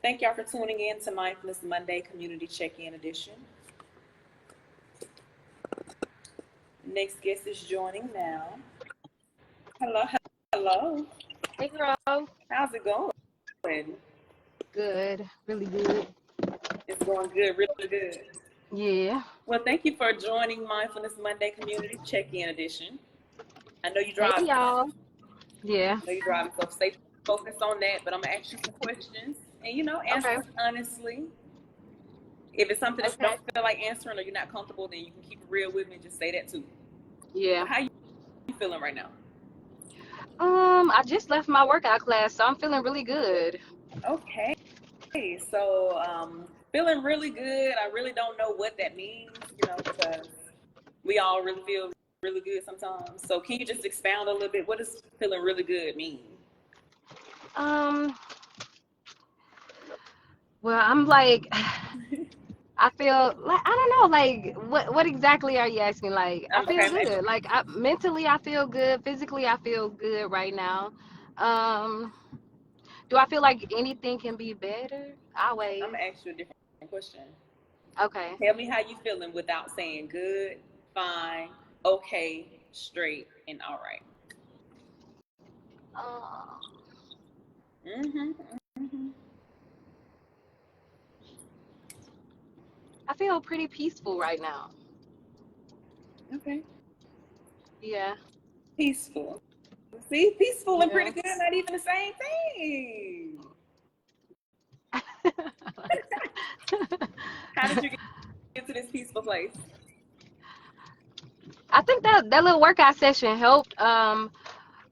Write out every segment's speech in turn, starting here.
Thank y'all for tuning in to Mindfulness Monday Community Check-In Edition. Next guest is joining now. Hello. Hey, girl. How's it going? Good. Really good. It's going good, really good. Yeah. Well, thank you for joining Mindfulness Monday Community Check-In Edition. I know you drive. Hey, y'all. Yeah. I know you driving, so stay focused on that. But I'm gonna ask you some questions, and answer honestly. If it's something that you don't feel like answering or you're not comfortable, then you can keep it real with me and just say that too. Yeah. But how you feeling right now? I just left my workout class, so I'm feeling really good. Okay. So, feeling really good. I really don't know what that means, because we all really feel really good sometimes. So can you just expound a little bit? What does feeling really good mean? Well, I'm like, I feel like, I don't know, like, what exactly are you asking? Like, I feel good. Like, mentally, I feel good. Physically, I feel good right now. Do I feel like anything can be better? I'll wait. I'm gonna ask you a different question. Okay. Tell me how you feeling without saying good, fine, okay, straight, and all right. I feel pretty peaceful right now. Okay. Yeah. Peaceful. See, peaceful and pretty good, not even the same thing. How did you get to this peaceful place? I think that little workout session helped.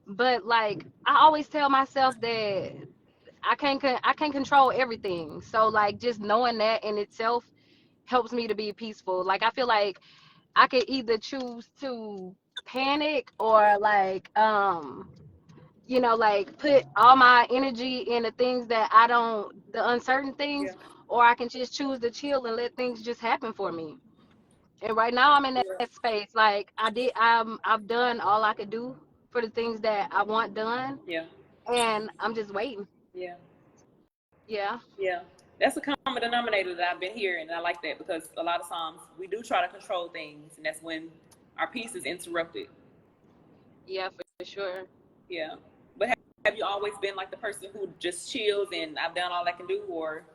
But like I always tell myself that I can't control everything. So like just knowing that in itself helps me to be peaceful. Like I feel like I could either choose to panic or like like put all my energy in the things that the uncertain things, or I can just choose to chill and let things just happen for me. And right now I'm in that space. Like I've done all I could do for the things that I want done. Yeah. And I'm just waiting. Yeah. Yeah. Yeah. That's a common denominator that I've been hearing, and I like that because a lot of times we do try to control things, and that's when our peace is interrupted. Yeah, for sure. Yeah. But have you always been like the person who just chills and I've done all I can do, or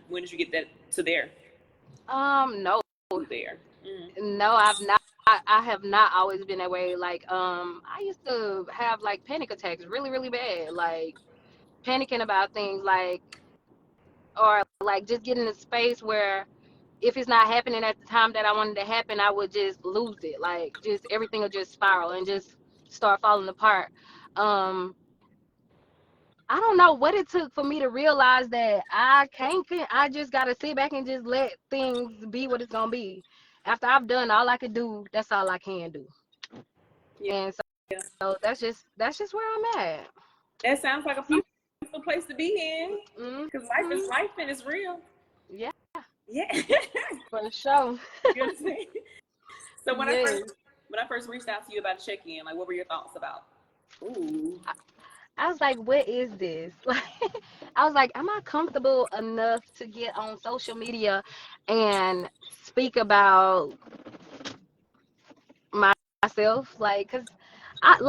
when did you get that to there? No. There. Mm-hmm. No, I've not. I have not always been that way. Like, I used to have like panic attacks really, really bad. Like panicking about things or like just getting in a space where if it's not happening at the time that I wanted to happen, I would just lose it. Like just everything would just spiral and just start falling apart. I don't know what it took for me to realize that I just gotta sit back and just let things be what it's gonna be. After I've done all I could do, that's all I can do. Yeah. And so that's just where I'm at. That sounds like a peaceful place to be in. Because life and it's real. Yeah. Yeah. For sure. You understand? So when I first reached out to you about a check-in, like what were your thoughts about? Ooh. I was like, what is this? Like, I was like, am I comfortable enough to get on social media and speak about myself? Like, cause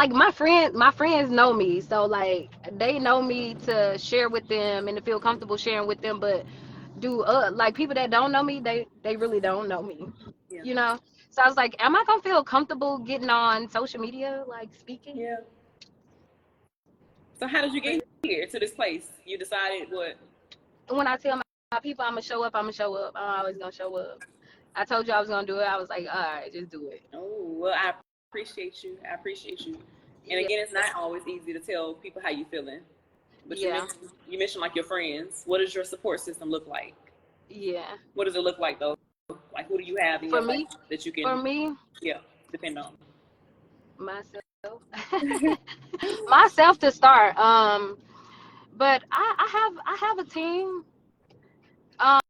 my friends know me, so like they know me to share with them and to feel comfortable sharing with them. But like people that don't know me, they really don't know me, So I was like, am I gonna feel comfortable getting on social media, like speaking? Yeah. So how did you get here to this place? You decided what? When I tell my people I'm gonna show up, I'm always gonna show up. I told you I was gonna do it. I was like, all right, just do it. Oh, well, I appreciate you. And again, it's not always easy to tell people how you feeling. But you mentioned like your friends. What does your support system look like? Yeah. What does it look like though? Like who do you have in your life that you can? For me. Yeah, depend on. Myself. Myself to start. But I have a team. I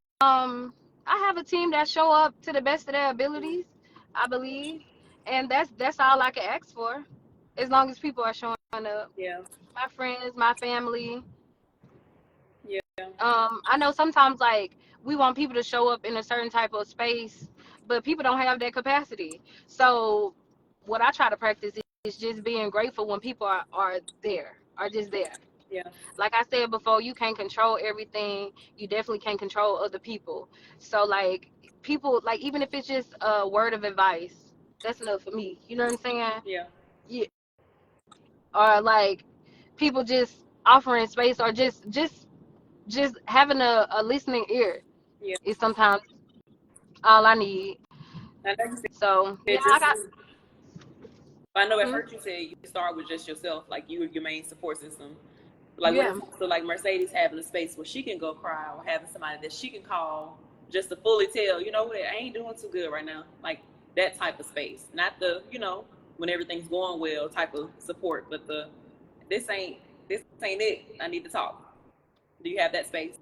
have a team that show up to the best of their abilities, I believe, and that's all I can ask for, as long as people are showing up. Yeah. My friends, my family. Yeah. I know sometimes like we want people to show up in a certain type of space, but people don't have that capacity. So what I try to practice is just being grateful when people are there, are just there. Yeah. Like I said before, you can't control everything. You definitely can't control other people. So like people, like even if it's just a word of advice, that's enough for me. You know what I'm saying? Yeah. Yeah. Or like people just offering space, or just having a listening ear Yeah. is sometimes all I need. I know you So yeah, said I just. got. I know at Hmm, first you said you start with just yourself, like you your main support system. Like when yeah, it comes to like Mercedes having a space where she can go cry, or having somebody that she can call just to fully tell, you know what, I ain't doing too good right now. Like that type of space, not the when everything's going well type of support, but the this ain't this ain't it. I need to talk. Do you have that space?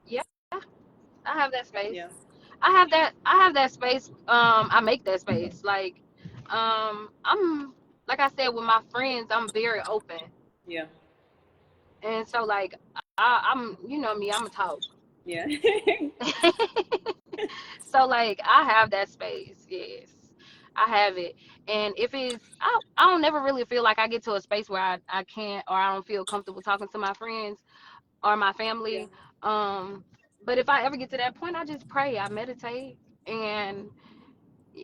yeah. I have that space. Yeah, I have that space. I make that space. Like, I'm like I said with my friends, I'm very open, yeah, and so like I'm, you know me, I'm a talk. yeah. So like I have that space. Yes, I have it. And if it's, I don't never really feel like I get to a space where I can't, or I don't feel comfortable talking to my friends or my Yeah, family. Um, but if I ever get to that point, I just pray, I meditate, and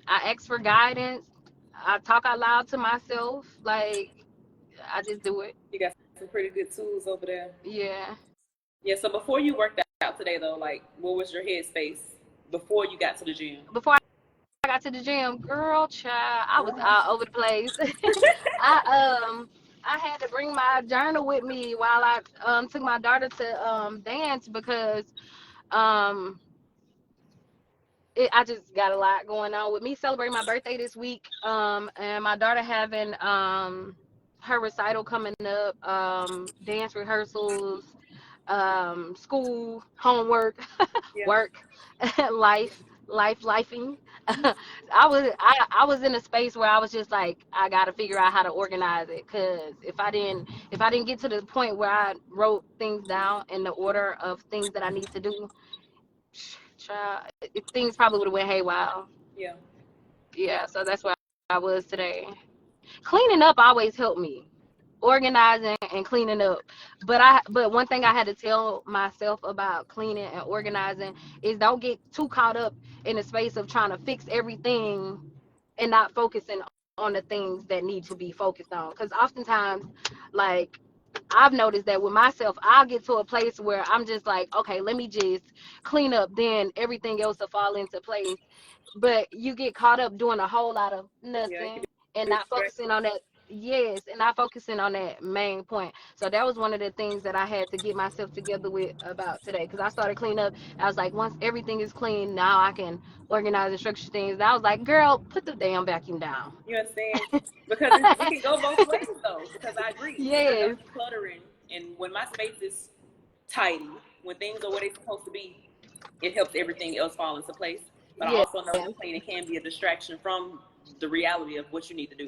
I ask for guidance. I talk out loud to myself. Like I just do it. you got some pretty good tools over there. Yeah. Yeah. So before you worked out today, though, like, what was your headspace before you got to the gym? Before I got to the gym, girl, child, I was all over the place. I had to bring my journal with me while I took my daughter to dance because um I just got a lot going on with me celebrating my birthday this week, and my daughter having her recital coming up, dance rehearsals, school, homework, Yeah. work, life, lifing. I was in a space where I was just like, I gotta figure out how to organize it, because if I didn't get to the point where I wrote things down in the order of things that I need to do, child, things probably would have went haywire. Yeah. Yeah. Yeah, so that's where I was today. Cleaning up always helped me, organizing and cleaning up. But one thing I had to tell myself about cleaning and organizing is don't get too caught up in the space of trying to fix everything and not focusing on the things that need to be focused on, because oftentimes, like, I've noticed that with myself, I'll get to a place where I'm just like, okay, let me just clean up, then everything else will fall into place. But you get caught up doing a whole lot of Yeah. It can nothing and be not distracting. focusing on that. Yes, and not focusing on that main point. So that was one of the things that I had to get myself together with about today, because I started cleaning up. I was like, once everything is clean, now I can organize and structure things. And I was like, girl, put the damn vacuum down. You understand? Because it can go both ways, though. Because I agree, instead of Yes, decluttering, and when my space is tidy, when things are where they're supposed to be, it helps everything else fall into place. But I yeah, also know cleaning can be a distraction from the reality of what you need to do.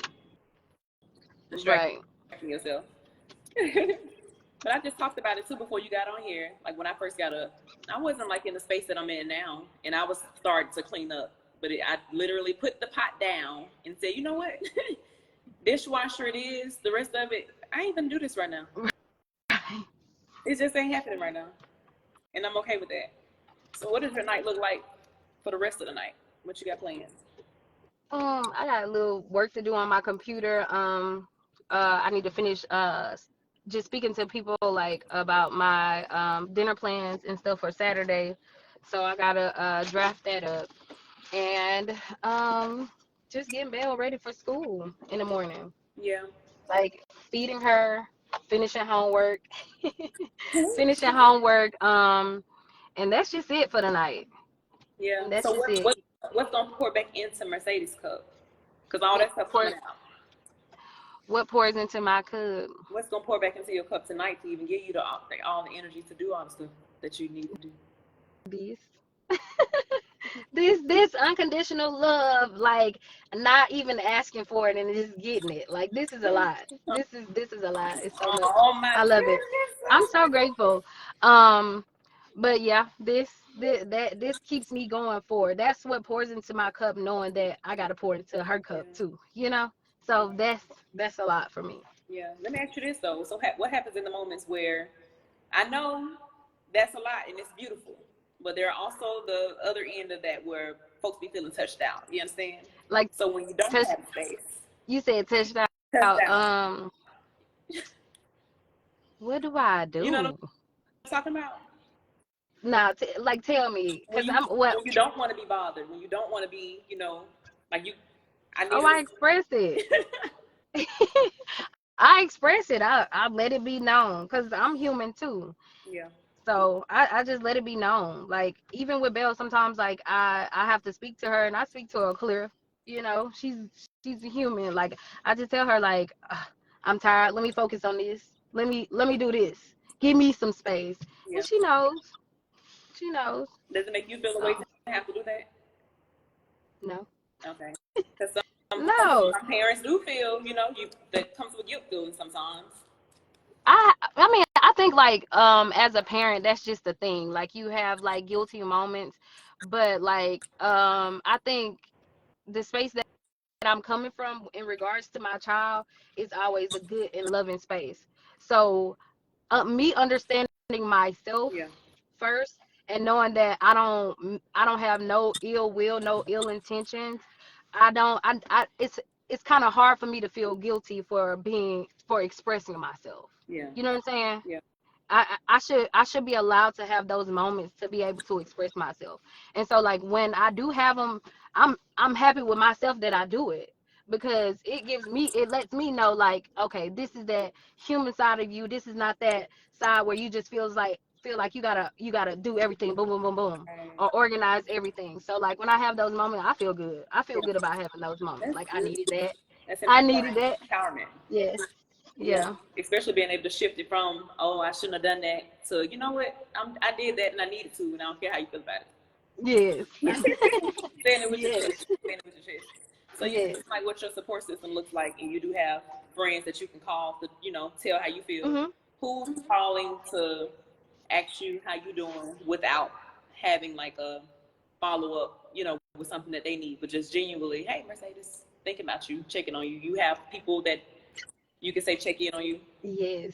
Distracting right. yourself. But I just talked about it too before you got on here. Like when I first got up, I wasn't like in the space that I'm in now, and I was starting to clean up. But I literally put the pot down and said, you know what, dishwasher it is. The rest of it, I ain't gonna do this right now. It just ain't happening right now, and I'm okay with that. So, what does your night look like for the rest of the night? What you got planned? I got a little work to do on my computer. I need to finish just speaking to people like about my dinner plans and stuff for Saturday. So I gotta draft that up, and just getting Belle ready for school in the morning. Yeah, Like feeding her, finishing homework, finishing homework. And that's just it for the night. yeah. That's So, just it. what's gonna pour back into Mercedes cup? Cause all What that stuff pours coming out. what pours into my cup? What's gonna pour back into your cup tonight to even give you all the energy to do all the stuff that you need to do? Beast. This unconditional love, like not even asking for it and just getting it. Like this is a lot. This is a lot. It's so much. Oh my I love it. I'm goodness. so grateful. Um, but yeah, this keeps me going forward. That's what pours into my cup, knowing that I gotta pour into her Yeah. cup too. You know. So that's a lot for me. Yeah. Let me ask you this though. So what happens in the moments where I know that's a lot and it's beautiful, but there are also the other end of that where folks be feeling touched out. You understand? Like So when you don't touch. have space, You said touched touched out. out. What do I You know what do? I'm talking about? Nah, like tell me, When cause you I'm well. when you don't want to be bothered, when you don't want to be, like you, I need Oh, to. I express it. I express it. I let it be known, cause I'm human too. Yeah. So I just let it be known. Like even with Belle, sometimes like I have to speak to her, and I speak to her clear. You know, she's a human. Like I just tell her like I'm tired. Let me focus on this. Let me do this. Give me some space, and Yeah. she knows. She knows. Does it make you feel a way So to have to do that? no, Okay. Because no. some parents do feel, that comes with guilt feeling sometimes. I mean I think like as a parent that's just the thing. Like you have like guilty moments, but like I think the space that I'm coming from in regards to my child is always a good and loving space. So me understanding myself Yeah. first and knowing that I don't have no ill will, no ill intentions. I don't I it's kind of hard for me to feel guilty for expressing myself. Yeah. You know what I'm saying? Yeah. I should be allowed to have those moments to be able to express myself. And so like when I do have them, I'm happy with myself that I do it because it lets me know like okay, this is that human side of you. This is not that side where you just feel like you gotta do everything boom boom boom boom Right. or organize everything. So like when I have those moments, I feel good. I feel Yeah. good about having those moments. That's Like I good. needed that. That's I needed that. empowerment. Yes. Yeah. Yeah. Especially being able to shift it from, oh, I shouldn't have done that to, you know what, I did that and I needed to, and I don't care how you feel about Yes. it. Saying it with your Yes. chest. Saying it with your chest. So you Yes. said like what your support system looks like, and you do have friends that you can call to, tell how you feel. Mhm. Who's calling to ask you how you doing without having like a follow up, with something that they need, but just genuinely, hey, Mercedes, thinking about you, checking on you. You have people that you can say check in on you. Yes.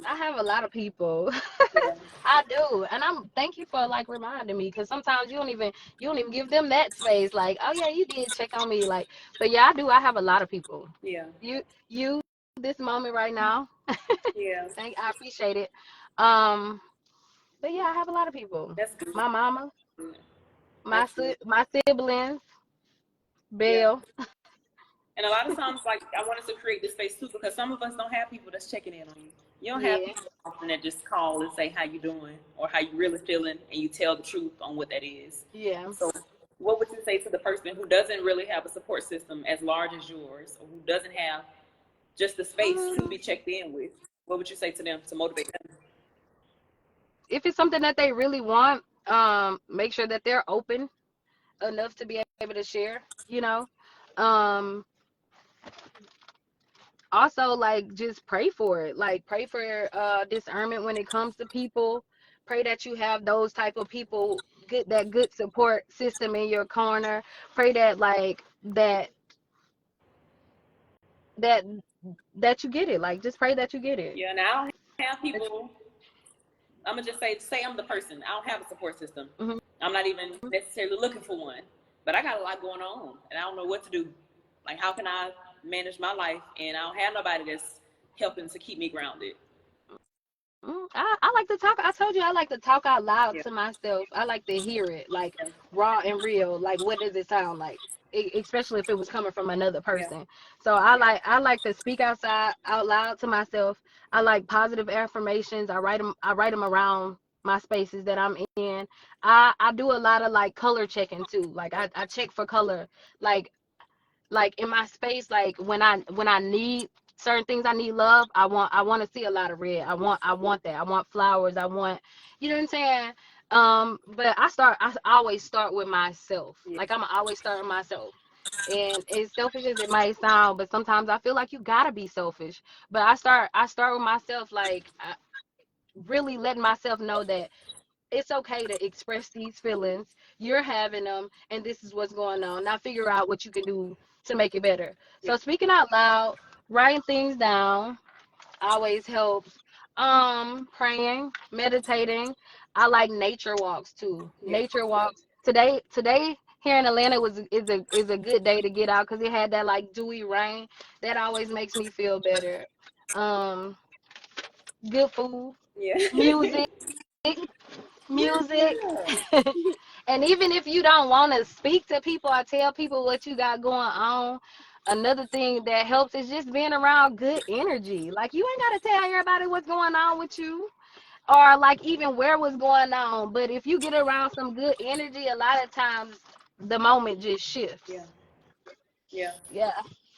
I have a lot of people. Yeah. I do. And I'm thank you for like reminding me because sometimes you don't even give them that space like, "Oh yeah, you did check on me." Like, but yeah, I do. I have a lot of people. Yeah. You this moment right now. Yeah. I appreciate it. Um, but yeah, I have a lot of people. That's good. My mama, That's good. my siblings, Yeah. Bill. And a lot of times, like, I wanted to create this space too because some of us don't have people that's checking in on you. You don't have Yeah. people often that just call and say how you doing or how you really feeling, and you tell the truth on what that is. Yeah. So, what would you say to the person who doesn't really have a support system as large as yours, or who doesn't have just the space to Um, be checked in with? What would you say to them to motivate them? if it's something that they really want, make sure that they're open enough to be able to share, you know. Um Also like just pray for it. Like pray for discernment when it comes to people. Pray that you have those type of people, good support system in your corner. Pray that like that that you get it. Like just pray that you get it. Yeah, now I have people. I'm gonna just say I'm the person. I don't have a support system. Mm-hmm. I'm not even necessarily looking for one, but I got a lot going on, and I don't know what to do. Like, how can I manage my life, and I don't have nobody that's helping to keep me grounded? I like to talk. I told you I like to talk out loud Yeah, to myself. I like to hear it, like yeah, raw and real. Like what does it sound like? Especially if it was coming from another yeah, person. So I like to speak out loud to myself. I like positive affirmations. I write them around my spaces that I'm in. I do a lot of like color checking too. Like I check for color. Like like in my space, like when I need certain things, I need love, I want to see a lot of red. I want that. I want flowers. I want, you know what I'm saying? But I always start with myself. Yeah. Like I'm always starting myself. And as selfish as it might sound, but sometimes I feel like you gotta be selfish. But I start with myself, like really letting myself know that it's okay to express these feelings. You're having them, and this is what's going on. Now figure out what you can do to make it better. Yeah. So speaking out loud, writing things down always helps. Praying, meditating. I like nature walks too. Yeah. Nature walks. Today here in Atlanta is a good day to get out because it had that like dewy rain. That always makes me feel better. Um, Good food, Yeah. music, music. Yeah. And even if you don't want to speak to people or tell people what you got going on, another thing that helps is just being around good energy. Like you ain't got to tell everybody what's going on with you or like even where what's going on. But if you get around some good energy, a lot of times the moment just shifts. Yeah. Yeah. Yeah.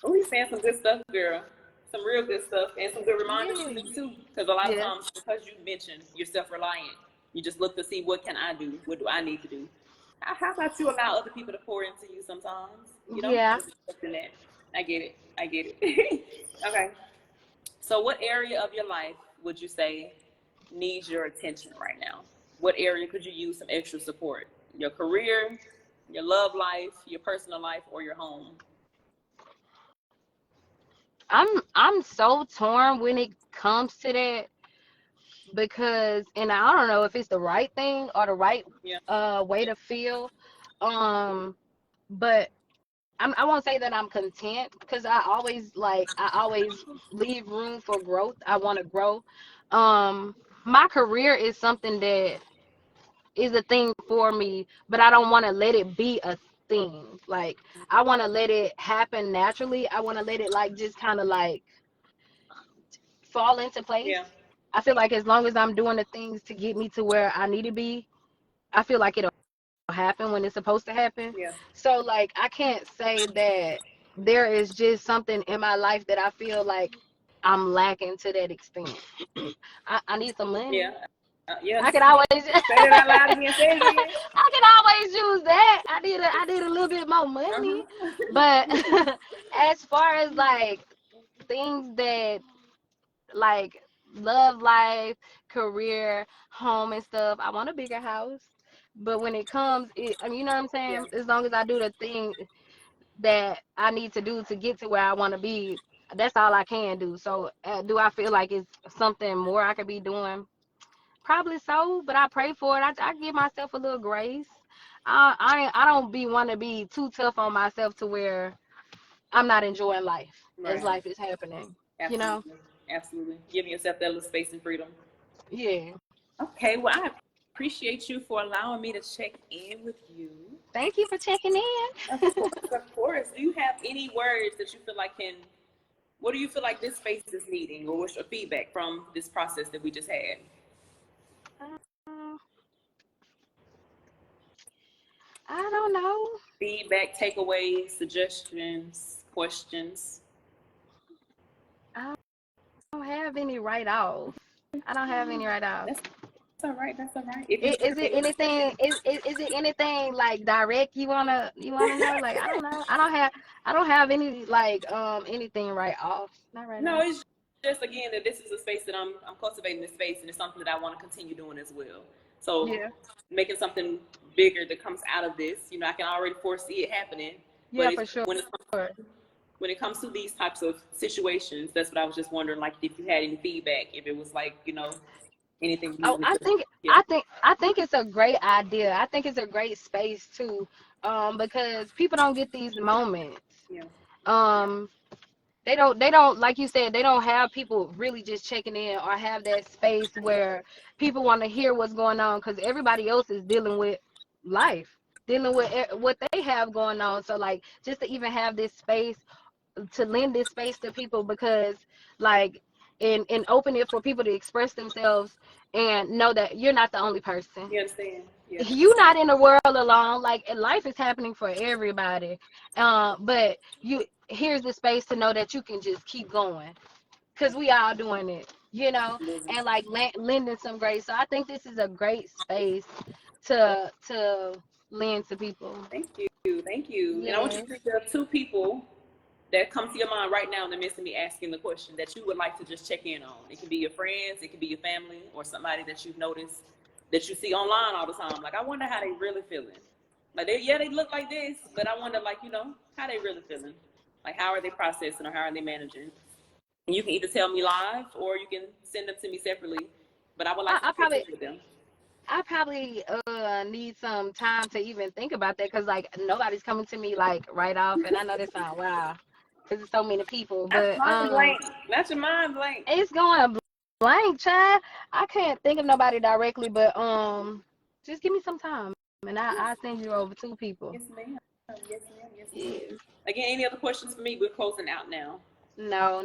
Oh, you saying some good stuff, girl. Some real good stuff, and some good reminders for Yeah. me too. Because a lot of Yeah. times, because you mentioned you're self-reliant, you just look to see what can I do, what do I need to do. How about you allow other people to pour into you sometimes? You know, Yeah. just accepting that. I get it. I get it. Okay. So, what area of your life would you say needs your attention right now? What area could you use some extra support? Your career, your love life, your personal life, or your home? I'm so torn when it comes to that because and I don't know if it's the right thing or the right Yeah. way to feel. Um but I won't say that I'm content because I always leave room for growth. I want to grow. My career is something that is a thing for me, but I don't want to let it be a thing. Like I want to let it happen naturally. I want to let it like just kind of like fall into place. Yeah. I feel like as long as I'm doing the things to get me to where I need to be, I feel like it'll happen when it's supposed to happen. Yeah. So like I can't say that there is just something in my life that I feel like I'm lacking to that extent. I need some money. Yeah. Yes. I can always Say that out loud again. Say it again. I can always use that. I need a little bit more money. Uh-huh. But as far as like things that like love life, career, home and stuff, I want a bigger house. But when it comes, I mean, you know what I'm Yeah. saying? As long as I do the thing that I need to do to get to where I want to be, that's all I can do. So, do I feel like it's something more I could be doing? Probably so, but I pray for it. I give myself a little grace. I don't want to be too tough on myself to where I'm not enjoying life as Right. life is happening. You know? Absolutely. Absolutely. Giving yourself that little space and freedom. Yeah. Okay. Well, I appreciate you for allowing me to check in with you. Thank you for checking Of in. course. Of course. Do you have any words that you feel like can? What do you feel like this space is needing, or what's your feedback from this process that we just had? Um, I don't know. Feedback, takeaways, suggestions, questions. I don't have any right off. I don't have any right off. That's all right. That's all right. If you Is it anything? Is it anything like direct you wanna know? Like I don't know. I don't have any like anything right off. Not right no, now. it's just again that this is a space that I'm cultivating this space, and it's something that I want to continue doing as well. So Yeah. making something bigger that comes out of this, I can already foresee it happening. But Yeah, for sure. when it comes to these types of situations, that's what I was just wondering, like if you had any feedback, if it was like anything you Oh, wanted I to, think yeah, I think I think it's a great idea. I think it's a great space too, because people don't get these moments. yeah, Um, they don't like you said they don't have people really just checking in or have that space where people want to hear what's going on because everybody else is dealing with life, dealing with what they have going on. So like just to even have this space to lend this space to people because like and open it for people to express themselves and know that you're not the only person. you understand, yeah, You're not in the world alone. Like life is happening for everybody. But you here's the space to know that you can just keep going because we all doing it, absolutely, and like lending some grace. So I think this is a great space to lend to people. Thank you. Thank you. And I want you to Yes. think of 2 people that come to your mind right now in the midst of me asking the question that you would like to just check in on. It can be your friends, it can be your family, or somebody that you've noticed that you see online all the time. Like, I wonder how they really feeling. Like, they look like this, but I wonder, like, how they really feeling. Like, how are they processing or how are they managing? And you can either tell me live or you can send them to me separately. But I would like to I check in probably with them. I probably need some time to even think about that, because like nobody's coming to me like right off, and I know that sounds wow because there's so many people, That's but mind blank. That's your mind blank. it's going blank, child. I can't think of nobody directly, but just give me some time, and I send you over 2 people. Yes, ma'am. Yes, ma'am. Yes, ma'am. Yes. Again, any other questions for me? We're closing out now. No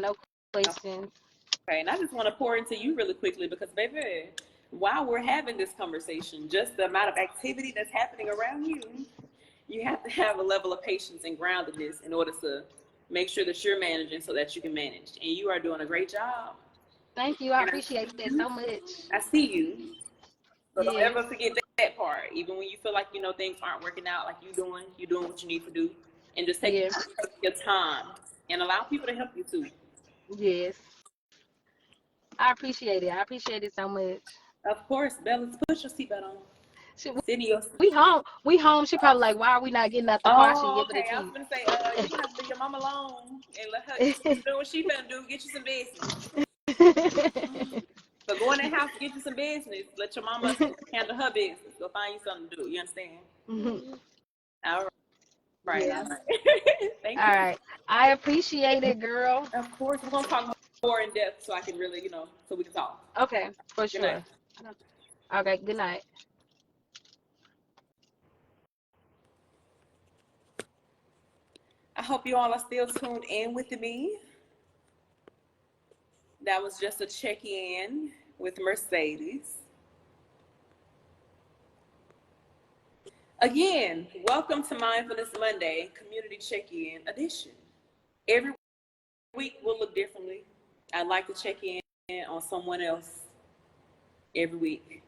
questions. Okay, and I just want to pour into you really quickly because, baby, while we're having this conversation, just the amount of activity that's happening around you, you have to have a level of patience and groundedness in order to make sure that you're managing so that you can manage. And you are doing a great job. Thank you. I And appreciate that so much. I see you. So don't Yes. ever forget that part. Even when you feel like things aren't working out like you're doing what you need to do, and just take Yes. your time and allow people to help you too. Yes. I appreciate it. I appreciate it so much. Of course, Bella, put your seatbelt on. She, Sit in your. we home. We home. She probably like, why are we not getting out the car? She Oh, yelling okay. at I was you. gonna say, you're gonna have to leave your mom alone and let her do what she finna do. Get you some business. So go in that house, get you some business. Let your mama handle her business. Go find you something to do. You understand? All right. Yeah. All right. Thank All you. right. I appreciate it, girl. Of course, we're gonna talk more in depth so I can really, so we can talk. Okay, for Good night. sure. Okay, good night. I hope you all are still tuned in with me. That was just a check-in with Mercedes. Again, welcome to Mindfulness Monday, Community Check-In Edition. Every week will look differently. I'd like to check in on someone else every week.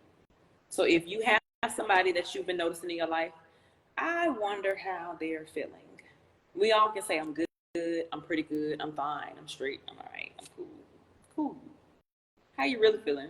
So if you have somebody that you've been noticing in your life, I wonder how they're feeling. We all can say, I'm good, I'm pretty good, I'm fine, I'm straight, I'm all right, I'm cool. Cool. How you really feeling?